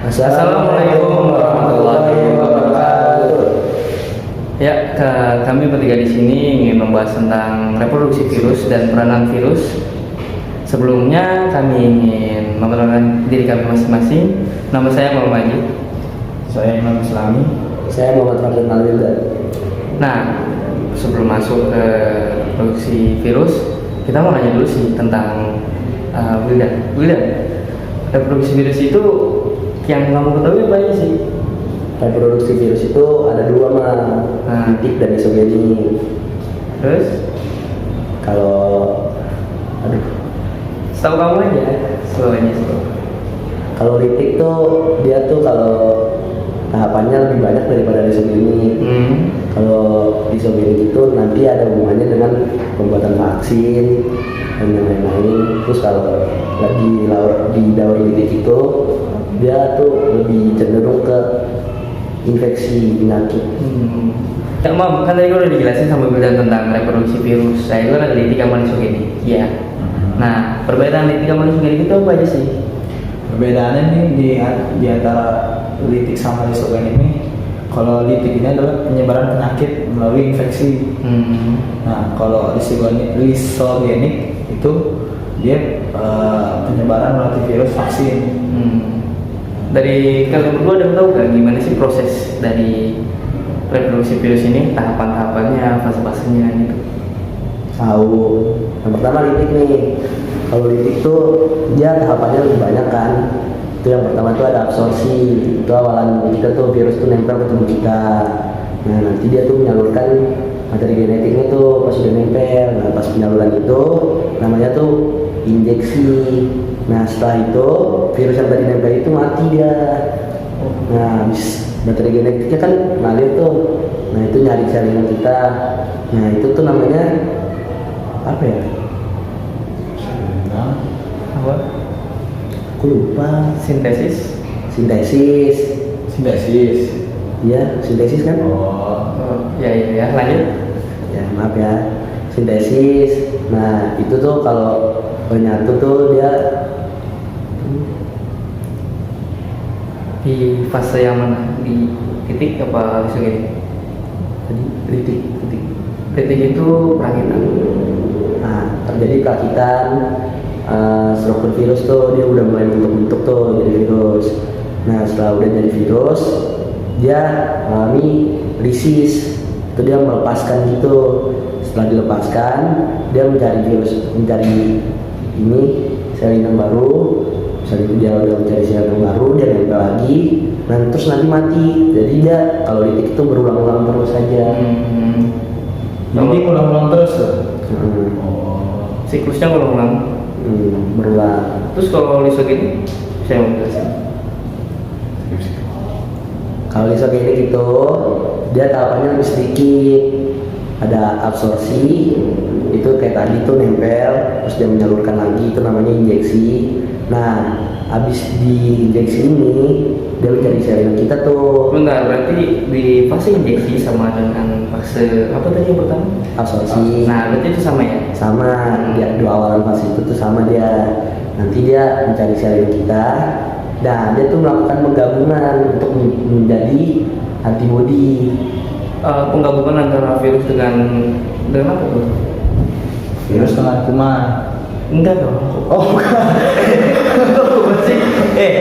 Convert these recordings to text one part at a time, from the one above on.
Assalamualaikum warahmatullahi wabarakatuh. Ya, kami bertiga di sini ingin membahas tentang reproduksi virus dan peranan virus. Sebelumnya kami ingin memperkenalkan diri kami masing-masing. Nama saya Muhammad Majid. Saya Imam Islami. Saya Muhammad Fadlan Alwildan. Nah, sebelum masuk ke reproduksi virus, kita mau nanya dulu sih tentang Wildan. Reproduksi virus itu yang kamu ketahui apa aja sih? Reproduksi virus itu ada dua litik dan isogenik. Terus? Setahu kamu aja, Kalau litik tuh dia tuh kalau tahapannya lebih banyak daripada isogenik. Kalau isogenik itu nanti ada hubungannya dengan pembuatan vaksin dan yang lain-lain. Terus kalau di daur litik itu dia tuh lebih cenderung ke infeksi penyakit. Ya, Mam, kan tadi gue udah dijelasin sama Wildan tentang reproduksi virus. Saya itu ada litik sama isogenik. Iya. Nah, perbedaan litik sama isogenik itu apa aja sih? Perbedaannya nih di antara litik sama isogenik nih. Kalau litik ini adalah penyebaran penyakit melalui infeksi. Nah, kalau isogenik itu dia penyebaran melalui virus vaksin. Dari kalian berdua udah tahu gak gimana sih proses dari reproduksi virus ini, tahapan-tahapannya, fase-fasenya gitu? Tahu. Yang pertama litik nih. Kalau litik tuh dia tahapannya lebih banyak kan. Itu yang pertama tuh ada absorpsi. Itu awalan kita tuh virus tuh nempel ke tubuh kita. Nah nanti dia tuh menyalurkan materi genetiknya tuh pas sudah nempel. Nah pas penyaluran itu namanya tuh injeksi. Nah setelah itu virus yang tadi nempel itu mati dia. Nah habis materi genetiknya kan ngalir tuh. Nah itu nyari jaringan kita. Nah itu tuh namanya apa ya? Apa? Aku lupa. Sintesis. Iya, sintesis kan? Ya, lanjut. Ya, maaf ya. Sintesis. Nah, itu tuh kalau menyatu tuh dia Di fase yang mana? Di titik apa isogenik? tadi litik. Titik itu perakitan. Nah, terjadi perakitan struktur virus tuh dia udah mulai bentuk tuh jadi virus. Nah, setelah udah jadi virus, dia mengalami lisis. Itu dia melepaskan gitu. Setelah dilepaskan, dia mencari ini sel inang baru. Saat itu dia udah mencari sel yang baru, dia nempel lagi, dan terus nanti mati. Jadi dia kalau litik itu berulang-ulang terus saja. Jadi ulang-ulang terus tuh. Siklusnya ulang-ulang. Berulang. Terus kalau isogenik, saya mau jelasin. Kalau isogenik itu dia tahapannya lebih sedikit. Ada absorpsi, itu kayak tadi tuh nempel, terus dia menyalurkan lagi, itu namanya injeksi. Nah, habis di injeksi ini dia mencari jaringan kita tuh. Bentar, berarti di fase injeksi sama dengan fase apa tadi yang pertama? Absorpsi. Nah, berarti itu sama ya? Sama, dia dua awalan fase itu tuh sama dia. Nanti dia mencari jaringan kita. Dan dia tuh melakukan penggabungan untuk menjadi antibodi. Penggabungan antara virus dengan apa tuh? Virus dengan kuman. Enggak dong. Oh, bukan. Masih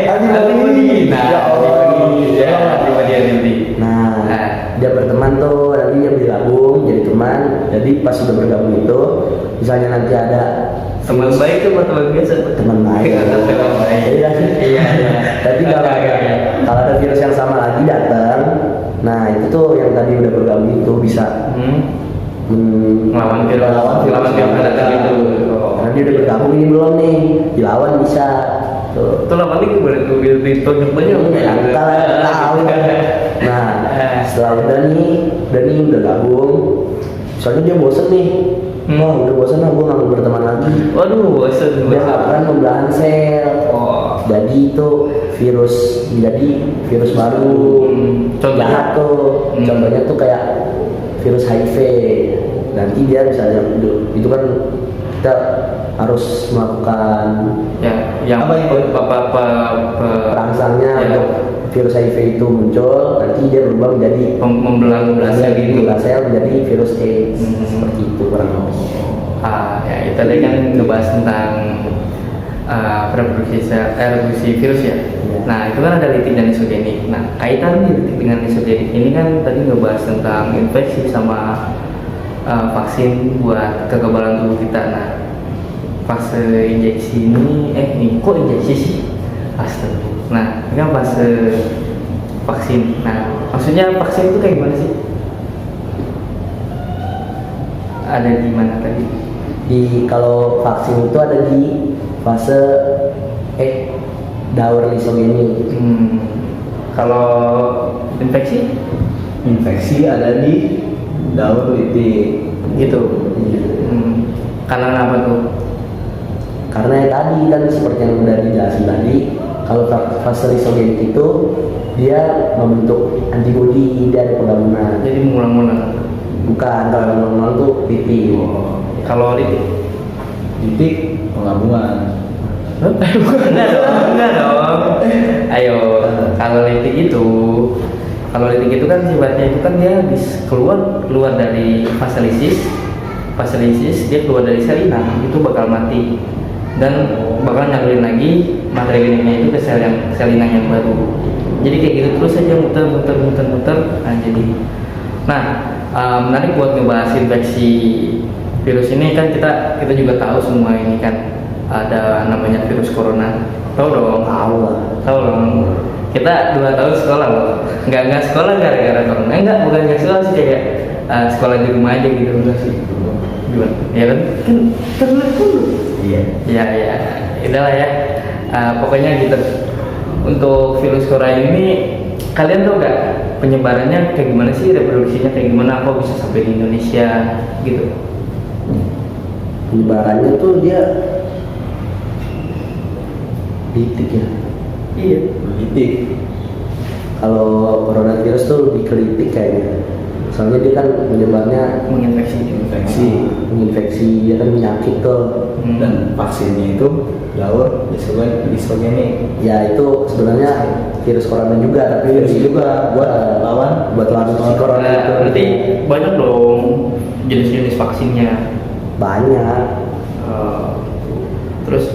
Antibodi. Antibodi. Nah, dia berteman tuh, nanti dia bergabung jadi teman. Jadi pas sudah bergabung itu, misalnya nanti ada Teman baik itu teman biasa. teman baik. Teman baik. Iya. Tapi kalau ada virus yang sama lagi datang, nah itu tuh yang tadi udah bergabung itu bisa Melawan virus yang datang itu. Karena dia udah bergabung ini belum nih, dilawan bisa. Itu lawan ini boleh tuh ditonjok banyak. Tahu. Nah, setelah udah nih gabung, soalnya dia bosen nih. Wah, udah bosen lah, gue gak mau berteman lagi. Waduh, bosen. Dia melakukan pembelahan sel. Jadi itu menjadi virus baru. Contohnya tuh, contohnya tuh kayak virus HIV. Nanti dia misalnya itu kan kita harus melakukan ya, yang apa itu? perangsangnya untuk virus HIV itu muncul, nanti dia berubah menjadi membelah sel gitu. membelah sel menjadi virus AIDS. Seperti itu kurang lebih. Ya itu tadi kan ngebahas tentang reproduksi virus ya. Nah itu kan ada litik dan isogenik. Nah kaitan litik dengan isogenik ini kan tadi ngebahas tentang infeksi sama vaksin buat kekebalan tubuh kita. Nah fase injeksi ini kok injeksi sih? Astaga. Nah ini kan fase vaksin. Nah maksudnya vaksin itu kayak gimana sih? Ada di mana tadi? Kalau vaksin itu ada di fase daur lisogenik. Kalau infeksi? Infeksi ada di daur litik. Gitu. Karena apa tuh? Karena ya tadi kan seperti yang udah dijelasin tadi, kalau fase lisogenik itu dia membentuk antibodi dari penggabungan. Jadi mengulang-ulang. Bukan, kalau mengulang tuh litik. Kalau litik? Litik penggabungan. Enggak dong. Ayo, kalau litik itu kan sifatnya itu kan dia keluar dari fase lisis, dia keluar dari sel inang, itu bakal mati dan bakal nyalurin lagi materi genetiknya itu ke sel inang yang baru. Jadi kayak gitu terus aja muter. Nah, menarik buat ngebahas infeksi virus ini kan kita juga tahu semua ini kan ada namanya virus corona. Tahu dong? Tahu dong. Kita 2 tahun sekolah loh. Nggak sekolah gara-gara corona. Bukan nggak sekolah sih, kayak sekolah di rumah aja gitu sih. Gimana? Ya kan dulu. Iya. Ya. Itulah ya. Pokoknya gitu. Untuk virus corona ini kalian tahu nggak penyebarannya kayak gimana sih, reproduksinya kayak gimana, kok bisa sampai di Indonesia gitu? Penyebarannya tuh dia litik ya. Iya. Litik. Kalau coronavirus tuh lebih ke litik kayaknya. Soalnya dia kan menyebarnya menginfeksi, dia kan penyakit tuh. Dan vaksinnya itu daur lisogenik. Ya itu sebenarnya virus corona juga, tapi Virus juga buat lawan si corona itu. Berarti banyak dong jenis-jenis vaksinnya. Banyak. Terus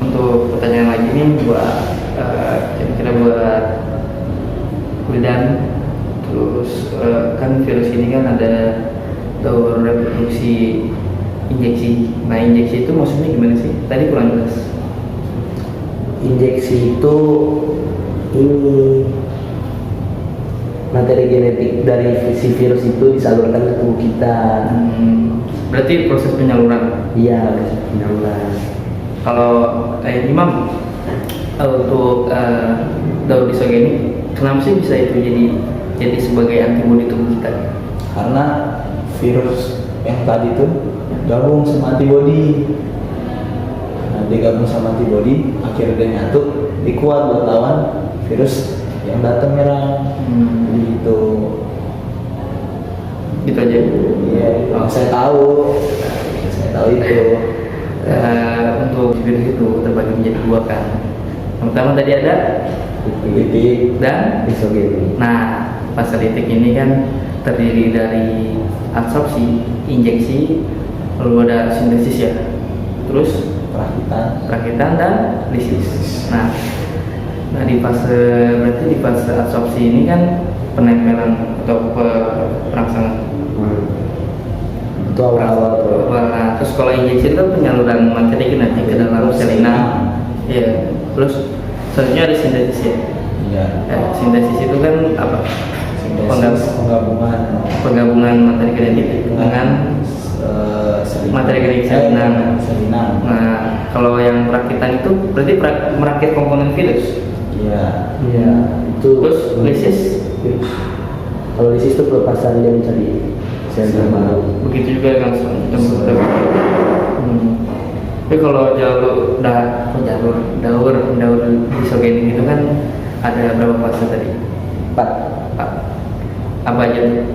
untuk pertanyaan lagi nih buat kira-kira buat Wildan. Terus kan virus ini kan ada daur reproduksi injeksi. Nah injeksi itu maksudnya gimana sih? Tadi kurang jelas. Injeksi itu ini materi genetik dari si virus itu disalurkan ke tubuh kita. Berarti proses penyaluran. Iya, proses penyaluran. Kalau Imam untuk daur lisogenik, kenapa sih bisa itu jadi sebagai antibodi tubuh kita? Karena virus yang tadi itu gabung sama antibodi. Nah, dia gabung sama antibodi, akhirnya dia nyatu, dia kuat buat lawan virus yang datang nyerang. Gitu. Gitu aja. Iya, saya tahu itu. Untuk virus itu terbagi menjadi 2 kan. Yang pertama tadi ada Litik dan lisogenik. Nah, fase litik ini kan terdiri dari absorpsi, injeksi, lalu ada sintesis ya. Terus perakitan dan lisis. Nah, berarti di fase absorpsi ini kan penempelan atau perangsangan. Itu awal-awal tuh. Nah, terus kalau injeksi itu kan penyaluran materi genetik ke dalam sel inang. Iya. Terus selanjutnya ada sintesis ya. Iya. Sintesis itu kan apa? Penggabungan materi genetik dengan materi genetik sel inang. Nah, kalau yang perakitan itu berarti merakit komponen virus. Iya. Itu. Terus lisis. Kalau lisis itu pelepasan dia mencari sel yang baru. Begitu juga dengan tapi kalau daur lisogenik itu kan ada berapa fase tadi? 4. Apa aja tuh?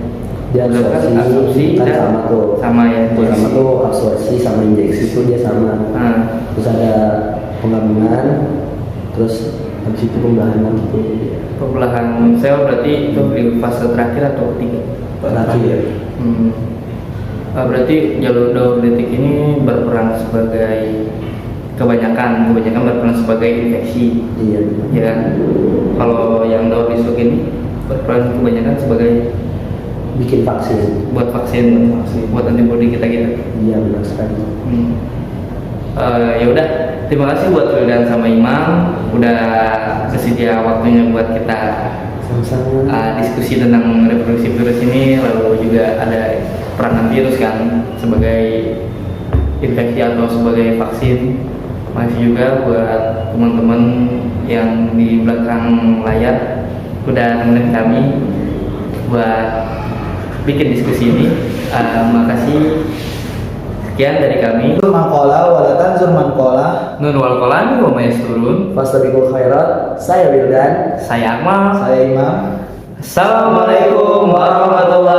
Dia absorpsi dan sama tuh. Sama ya. Sama tuh absorpsi sama injeksi itu dia sama. Terus ada penggabungan, terus habis itu pembelahan gitu. Pembelahan sel berarti itu di fase terakhir atau ketiga? Terakhir. Berarti jalur dendritik ini berperan sebagai kebanyakan berperan sebagai infeksi. Iya. Ya kan? Kalau yang daur disuk ini berperan kebanyakan sebagai Bikin vaksin. buat vaksin, buat antibodi kita gitu. Iya benar sekali. Ya udah, terima kasih buat Wildan sama Imam udah bersedia waktunya buat kita Sama-sama. diskusi tentang reproduksi virus ini, lalu juga ada peranan virus kan sebagai infeksi atau sebagai vaksin. Makasih juga buat teman-teman yang di belakang layar udah nemenin kami buat bikin diskusi ini. Makasih. Sekian dari kami. Mangkola walatan Zurmankola. Nun wal kolami wa maesturun. Fastabiqul khairat. Saya Wildan. Saya Akmal. Saya Imam. Assalamualaikum warahmatullahi